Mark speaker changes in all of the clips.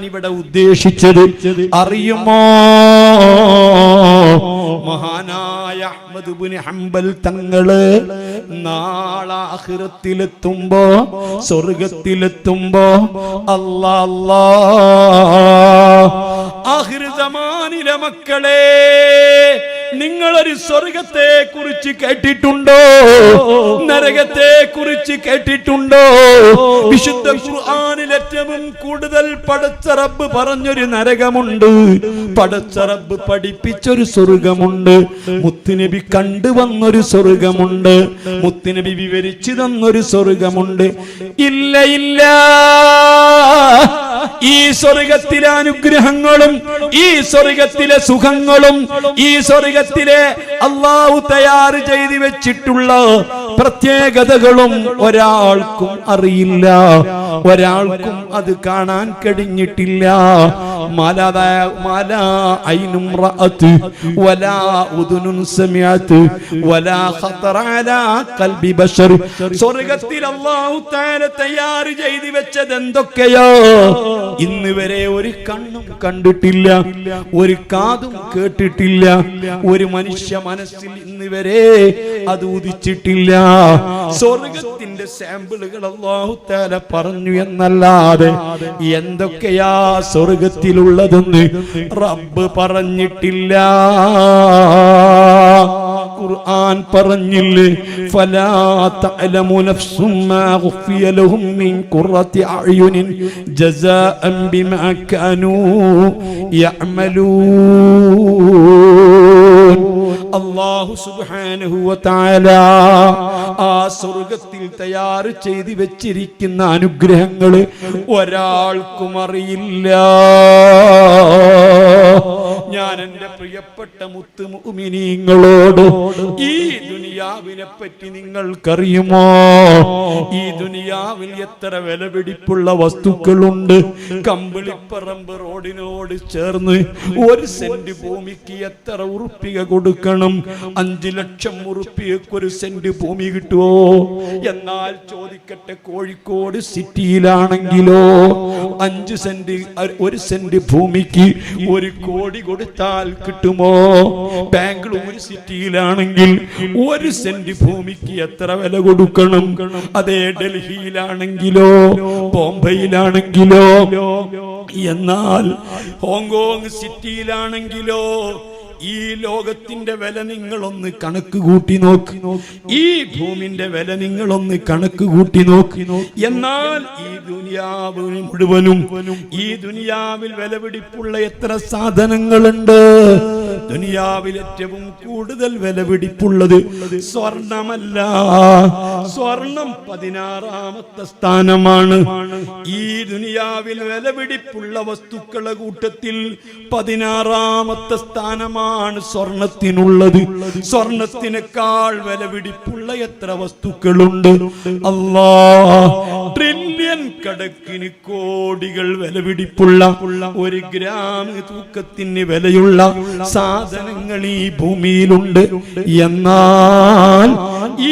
Speaker 1: ഇവിടെ ഉദ്ദേശിച്ചത് അറിയുമോ? മഹാനായ അഹ്മദ് ഇബ്നു ഹംബൽ തങ്ങള് നാളെ ആഖിറത്തിലെത്തുമ്പോ, സ്വർഗത്തിലെത്തുമ്പോ അല്ലാഹ് ആഖിർ സമാനിലെ മക്കളെ, നിങ്ങളൊരു സ്വർഗത്തെ കുറിച്ച് കേട്ടിട്ടുണ്ടോ? നരകത്തെ കുറിച്ച് കേട്ടിട്ടുണ്ടോ? വിശുദ്ധ ഖുർആനിൽ ഏറ്റവും കൂടുതൽ പടച്ച റബ്ബ് പറഞ്ഞൊരു നരകമുണ്ട്, പടച്ച റബ്ബ് പഠിപ്പിച്ചൊരു സ്വർഗമുണ്ട്, മുത്തുനബി കണ്ടുവന്നൊരു സ്വർഗമുണ്ട്, മുത്തുനബി വിവരിച്ചു തന്നൊരു സ്വർഗമുണ്ട്. ഇല്ല ഇല്ല, ഈ സ്വർഗത്തിലെ അനുഗ്രഹങ്ങളും ഈ സ്വർഗത്തിലെ സുഖങ്ങളും ഈ സ്വർഗത്തിലെ അല്ലാഹു തയ്യാർ ചെയ്തു വെച്ചിട്ടുള്ള പ്രത്യേകതകളും ഒരാൾക്കും അറിയില്ല, ഒരാൾക്കും അത് കാണാൻ കഴിഞ്ഞിട്ടില്ല. സ്വർഗത്തിൽ അല്ലാഹു തആല തയ്യാർ ചെയ്തു വെച്ചത് എന്തൊക്കെയോ ഇന്ന് വരെ ഒരു കണ്ണും കണ്ടിട്ടില്ല, ഒരു കാതും കേട്ടിട്ടില്ല, ഒരു മനുഷ്യ മനസ്സിൽ ഇന്ന് വരെ അത് ഉദിച്ചിട്ടില്ല. സ്വർഗത്തിന്റെ സാമ്പിളുകൾ അല്ലാഹു തആല പറഞ്ഞു എന്നല്ലാതെ എന്തൊക്കെയാ സ്വർഗത്തിലുള്ളതെന്ന് റബ്ബ് പറഞ്ഞിട്ടില്ല. ഖുർആൻ പറഞ്ഞില്ലേ, ഫലാ തഅലമു നഫ്സും മാ ഖുഫിയ ലഹും മിൻ ഖുറത്തി അഅ്യുനിൻ ജസാഅൻ ബിമാ കാനൂ യഅമലൂൻ. അല്ലാഹു സുബ്ഹാനഹു വ തആല ആ സ്വർഗത്തിൽ തയ്യാർ ചെയ്തു വെച്ചിരിക്കുന്ന അനുഗ്രഹങ്ങൾ ഒരാൾക്കും അറിയില്ല. ഞാൻ എൻ്റെ പ്രിയപ്പെട്ട മുത്ത് മുഅ്മിനീങ്ങളോട് ഈ ദുനിയാവിനെ പറ്റി നിങ്ങൾക്കറിയുമോ? ഈ ദുനിയാവിൽ എത്ര വിലപിടിപ്പുള്ള വസ്തുക്കളുണ്ട്. കമ്പിളിപ്പറമ്പ് റോഡിനോട് ചേർന്ന് 1 സെന്റ് ഭൂമിക്ക് എത്ര ഉറുപ്പിക കൊടുക്കണം? 5 ലക്ഷം ഉറുപ്പികക്ക് 1 സെന്റ് ഭൂമി കിട്ടുമോ? എന്നാൽ ചോദിക്കട്ടെ, കോഴിക്കോട് സിറ്റിയിലാണെങ്കിലോ 5 സെന്റ് 1 സെന്റ് ഭൂമിക്ക് 1 കോടി കൊടുത്താൽ കിട്ടുമോ? ബാംഗ്ലൂർ സിറ്റിയിലാണെങ്കിൽ 1 സെന്റ് ഭൂമിക്ക് എത്ര വില കൊടുക്കണം? അതേ ഡൽഹിയിലാണെങ്കിലോ, ബോംബെയിലാണെങ്കിലോ, എന്നാൽ ഹോങ്കോങ് സിറ്റിയിലാണെങ്കിലോ ഈ ലോകത്തിന്റെ വില നിങ്ങളൊന്ന് കണക്ക് കൂട്ടി നോക്ക്, ഈ ഭൂമിന്റെ വില നിങ്ങളൊന്ന് കണക്ക് കൂട്ടി നോക്ക്. എന്നാൽ ഈ ദുനിയാവ് മുഴുവനും, ഈ ദുനിയാവിൽ വിലപിടിപ്പുള്ള എത്ര സാധനങ്ങളുണ്ട്? ദുനിയാവിൽ ഏറ്റവും കൂടുതൽ വിലപിടിപ്പുള്ളത് സ്വർണമല്ല, സ്വർണം 16ാമത്തെ സ്ഥാനമാണ്. ഈ ദുനിയാവിൽ വിലപിടിപ്പുള്ള വസ്തുക്കളുടെ കൂട്ടത്തിൽ 16ാമത്തെ സ്ഥാനമാണ് സ്വർണത്തിനുള്ളത്. സ്വർണത്തിനേക്കാൾ വിലപിടിപ്പുള്ള എത്ര വസ്തുക്കളുണ്ട്? അല്ലാഹ്, ട്രില്യൺ കണക്കിന് കോടികൾ വിലപിടിപ്പുള്ള 1 ഗ്രാം തൂക്കത്തിന് വിലയുള്ള സാധനങ്ങൾ ഈ ഭൂമിയിലുണ്ട്. എന്നാൽ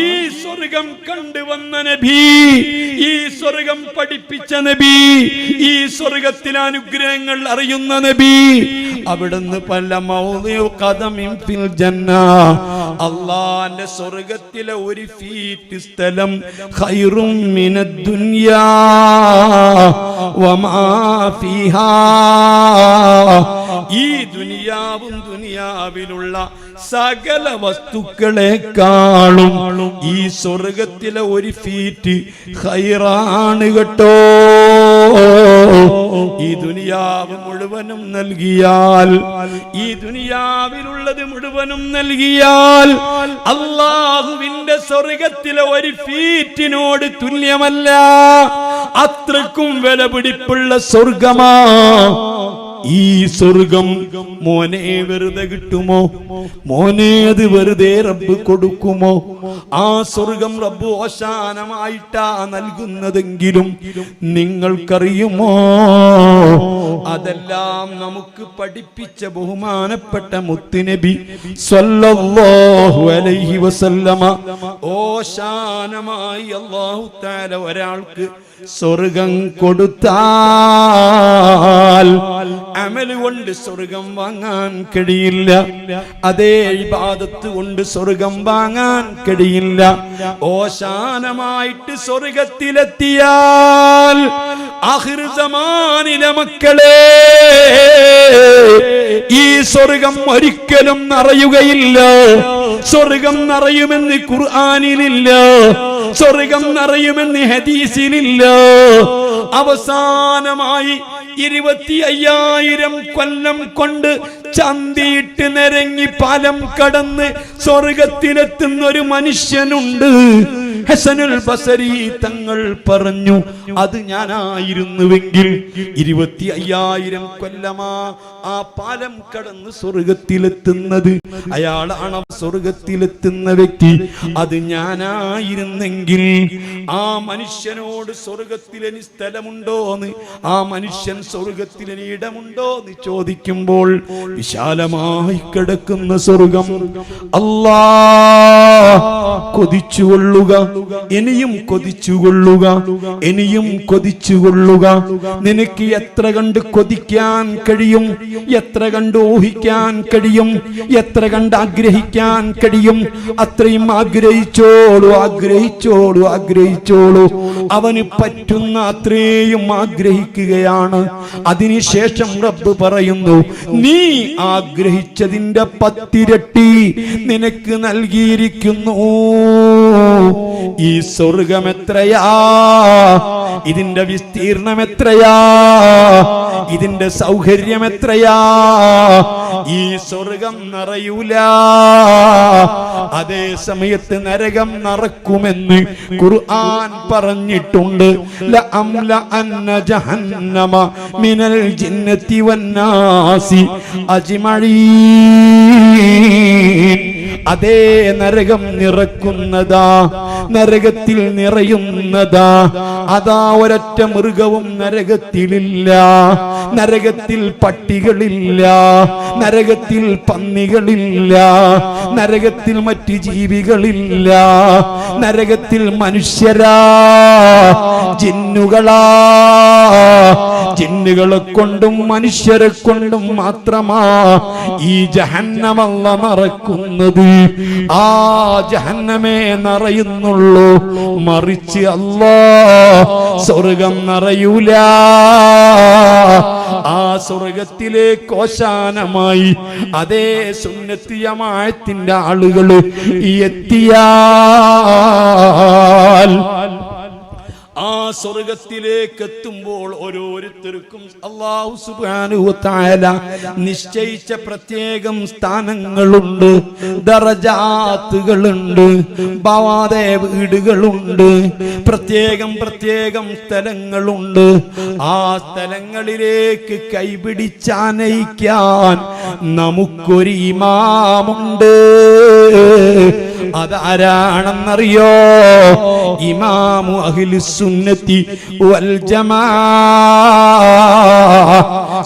Speaker 1: ഈ സ്വർഗം കണ്ടുവന്ന നബി, ഈ സ്വർഗം പഠിപ്പിച്ച നബി, ഈ സ്വർഗത്തിലെ അനുഗ്രഹങ്ങൾ അറിയുന്ന നബി, അവിടുന്ന് പല മൗദിഉ ഖദമിൻ ഫിൽ ജന്ന, അല്ലാഹുവിന്റെ സ്വർഗത്തിലെ 1 ഫീറ്റ് സ്ഥലം ഖൈറും മിനദ് ദുനിയാ വമാ ഫീഹാ, ഈ ദുനിയാവും ദുനിയാവിലുള്ള സകല വസ്തുക്കളെക്കാളും ഈ സ്വർഗത്തിലെ 1 ഫീറ്റ് ഖൈറാണ് കേട്ടോ. ഈ ദുനിയാവ് മുഴുവനും നൽകിയാൽ, ഈ ദുനിയാവിലുള്ളത് മുഴുവനും നൽകിയാൽ അല്ലാഹുവിന്റെ സ്വർഗത്തിലെ 1 ഫീറ്റിനോട് തുല്യമല്ല. അത്രക്കും വിലപിടിപ്പുള്ള സ്വർഗമാ ഈ സ്വർഗം. മോനെ വെറുതെ കിട്ടുമോ? മോനെ അത് വെറുതെ റബ്ബ് കൊടുക്കുമോ? ആ സ്വർഗം റബ്ബ് ഓശാനമായിട്ടാ നൽകുന്നതെങ്കിലും നിങ്ങൾക്കറിയുമോ, അതെല്ലാം നമുക്ക് പഠിപ്പിച്ച ബഹുമാനപ്പെട്ട മുത്തുനബി സ്വല്ലല്ലാഹു അലൈഹി വസല്ലമ. ഓശാനമായി അല്ലാഹു തആല ഒരാൾക്ക് സ്വർഗം കൊടുത്താൽ അമല് കൊണ്ട് സ്വർഗം വാങ്ങാൻ കഴിയില്ല. അതേ ഇബാദത്ത് കൊണ്ട് സ്വർഗം വാങ്ങാൻ കഴിയില്ല. ഓശാനമായിട്ട് സ്വർഗത്തിലെത്തിയാൽ ആഖിർ സമാനിലെ മക്കളെ ഈ സ്വർഗം ഒരിക്കലും നിറയുകയില്ല. സ്വർഗം നിറയുമെന്ന് ഖുർആനിലില്ല, സ്വർഗം നിറയുമെന്ന് ഹദീസിലില്ല. അവസാനമായി 25,000 കൊല്ലം കൊണ്ട് ചന്തിയിട്ട് നിരങ്ങി പാലം കടന്ന് സ്വർഗത്തിലെത്തുന്ന ഒരു മനുഷ്യനുണ്ട്. ഹസനുൽ ബസരി തങ്ങൾ പറഞ്ഞു, അത് ഞാനായിരുന്നുവെങ്കിൽ 25,000 കൊല്ലമാ ആ പാലം കടന്ന് സ്വർഗത്തിലെത്തുന്നത്. അയാളാണ് സ്വർഗത്തിലെത്തുന്ന വ്യക്തി. അത് ഞാനായിരുന്നെങ്കിൽ ആ മനുഷ്യനോട് സ്വർഗത്തിലെനി സ്ഥലമുണ്ടോന്ന്, ആ മനുഷ്യൻ സ്വർഗത്തിലെനി ഇടമുണ്ടോന്ന് ചോദിക്കുമ്പോൾ വിശാലമായി കിടക്കുന്ന സ്വർഗം അല്ലാ കൊതിച്ചുകൊള്ളുക, ഇനിയും കൊതിച്ചുകൊള്ളുക, ഇനിയും കൊതിച്ചുകൊള്ളുക. നിനക്ക് എത്ര കണ്ട് കൊതിക്കാൻ കഴിയും, എത്ര കണ്ട് ഊഹിക്കാൻ കഴിയും, എത്ര കണ്ട് ആഗ്രഹിക്കാൻ കഴിയും, അത്രയും ആഗ്രഹിച്ചോളൂ, ആഗ്രഹിച്ചോളൂ, ആഗ്രഹിച്ചോളൂ. അവന് പറ്റുന്ന അത്രയും ആഗ്രഹിക്കുകയാണ്. അതിനുശേഷം റബ്ബ് പറയുന്നു, നീ ആഗ്രഹിച്ചതിന്റെ 10 ഇരട്ടി നിനക്ക് നൽകിയിരിക്കുന്നു. ഈ സ്വർഗം എത്രയാ, ഇതിന്റെ വിസ്തീർണം എത്രയാ, ഇതിന്റെ സൗകര്യം എത്രയാ. ഈ സ്വർഗം നിറയൂല. അതേ സമയത്ത് നരകം നിറക്കുമെന്ന് ഖുർആൻ പറഞ്ഞിട്ടുണ്ട്. ലഅംല അന്ന ജഹന്നമ മിനൽ ജിന്നതി വന്നാസി അജ്മഈൻ. അതേ നരകം നിറക്കുന്നതാ, നരകത്തിൽ നിറയുന്നതാ. അതാ ഒരൊറ്റ മൃഗവും നരകത്തിലില്ല, നരകത്തിൽ പട്ടികളില്ല, നരകത്തിൽ പന്നികളില്ല, നരകത്തിൽ മറ്റ് ജീവികളില്ല, നരകത്തിൽ മനുഷ്യരാ, ജിന്നുകളാ. ജിന്നുകളെ കൊണ്ടും മനുഷ്യരെ കൊണ്ടും മാത്രമാ ഈ ജഹന്നമല്ല നിറക്കുന്നത്. ആ ജഹന്നമേ നിറയുന്നുള്ളൂ, മറിച്ച് അല്ലാഹ് സ്വർഗം നിറയൂല. ആ സ്വർഗത്തിലേക്ക് ഓശാനമായി അതേ സുന്നത്ത് ജമാഅത്തിന്റെ ആളുകൾ എത്തിയാൽ ആ സ്വർഗത്തിലേക്ക് എത്തുമ്പോൾ ഓരോരുത്തർക്കും അല്ലാഹു സുബ്ഹാനഹു വ തആല നിശ്ചയിച്ച പ്രത്യേകം സ്ഥാനങ്ങളുണ്ട്, ദറജാത്തുകളുണ്ട്, ഭവാദേ വീടുകളുണ്ട്, പ്രത്യേകം പ്രത്യേകം സ്ഥലങ്ങളുണ്ട്. ആ സ്ഥലങ്ങളിലേക്ക് കൈപിടിച്ചാനയിക്കാൻ നമുക്കൊരു ഇമാമുണ്ട്. അതാരാണെന്നറിയോ? ഇമാമു അഹ്ലുസ് സുന്നത്തി വൽ ജമാഅ,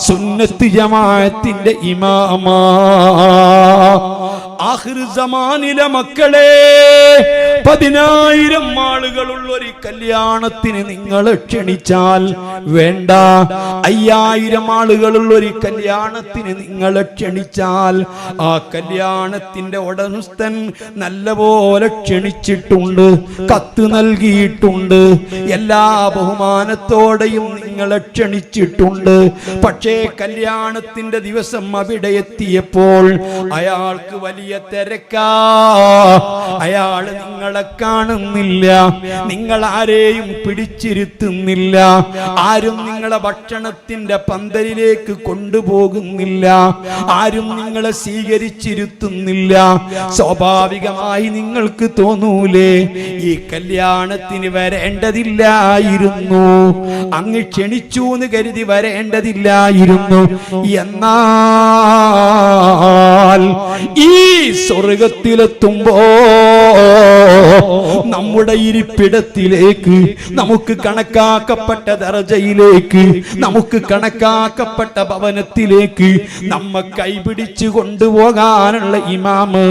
Speaker 1: സുന്നത്ത് ജമാഅത്തിന്റെ ഇമാമാ. ആഖിർ സമാനിലെ മക്കളെ, 10,000 ആളുകളുള്ള ഒരു കല്യാണത്തിന് നിങ്ങൾ ക്ഷണിച്ചാൽ വേണ്ട, 5,000 ആളുകളുള്ള ഒരു കല്യാണത്തിന് നിങ്ങൾ ക്ഷണിച്ചാൽ ആ കല്യാണത്തിന്റെ ഉടമസ്ഥൻ നല്ലപോലെ ക്ഷണിച്ചിട്ടുണ്ട്, കത്ത് നൽകിയിട്ടുണ്ട്, എല്ലാ ബഹുമാനത്തോടെയും നിങ്ങളെ ക്ഷണിച്ചിട്ടുണ്ട്. പക്ഷേ കല്യാണത്തിന്റെ ദിവസം അവിടെ എത്തിയപ്പോൾ അയാൾക്ക് വലിയ തിരക്കാ. അയാൾ നിങ്ങളെ കാണുന്നില്ല, നിങ്ങൾ ആരെയും പിടിച്ചിരുത്തുന്നില്ല, ആരും നിങ്ങളെ ഭക്ഷണത്തിന്റെ പന്തലിലേക്ക് കൊണ്ടുപോകുന്നില്ല, ആരും നിങ്ങളെ സ്വീകരിച്ചിരുത്തുന്നില്ല. സ്വാഭാവികമായി നിങ്ങൾക്ക് തോന്നൂലേ, ഈ കല്യാണത്തിന് വരേണ്ടതില്ലായിരുന്നു, അങ്ങ് ക്ഷണിച്ചു എന്ന് കരുതി വരേണ്ടതില്ലായിരുന്നു. എന്നാൽ ഈ സ്വർഗത്തിലെത്തുമ്പോൾ നമ്മുടെ ഇരിപ്പിടത്തിലേക്ക്, നമുക്ക് കണക്കാക്കപ്പെട്ട ദറജയിലേക്ക്, നമുക്ക് കണക്കാക്കപ്പെട്ട ഭവനത്തിലേക്ക് നമ്മ കൈപിടിച്ചു കൊണ്ടുപോകാനുള്ള ഇമാമ്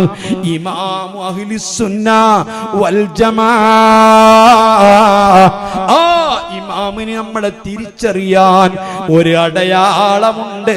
Speaker 1: അഹ്ലുസുന്ന വൽ ജമാഅ. ആ ഇമാമിന് നമ്മളെ തിരിച്ചറിയാൻ ഒരു അടയാളമുണ്ട്.